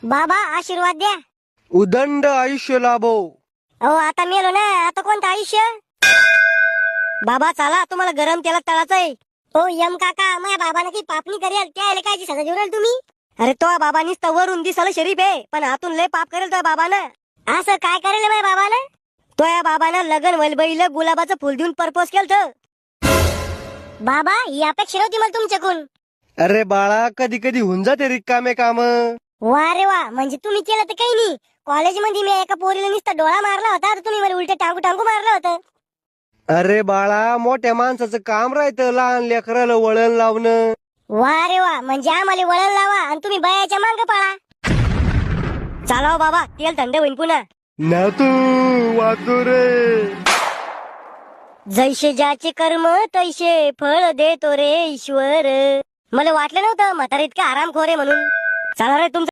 बाबा आशीर्वाद द्या. उदंड आयुष्य लाभो. अहो आता मेलो ना, आता कोणतं आयुष्य. बाबा चला, तुम्हाला गरम तेलात तळाचं आहे. ओ यम काका, माझ्या बाबाने काही पाप नाही करेल, त्याला कायची सजा देऊ राहिले तुम्ही. अरे तो बाबा नुसतं वरून दिसायला शरीफ आहे, पण आतून लय पाप करेल तो बाबानं. असं काय करेल माझ्या बाबानं? तो या बाबानं लगन वलबईला गुलाबाचं फुल देऊन प्रपोज केलं. बाबा ही अपेक्षा नव्हती मला तुमच्याकडून. अरे बाळा, कधी कधी होऊन जाते रिकामे काम. वा रे वा, म्हणजे तुम्ही केलं तर काही नाही. कॉलेजमध्ये मी एका पोरीला नुसता डोळा मारला होता, तर तुम्ही मला उलट टांगू टांगू मारलं होतं. अरे बाळा, मोठ्या माणसाचं काम राहतं लहान लेकराला वळण लावणं. वा रे वा, म्हणजे आम्हाला वळण लावा आणि तुम्ही बयाच्या मांग पळा. चालाव बाबा, तेल थंड होईन पुन्हा. ना तू वाचू रे. जैसे ज्याचे कर्म तैसे फळ देतो रे ईश्वर. मला वाटलं नव्हतं म्हातारा इतका आरामखोर आहे म्हणून. चला रे तुमचं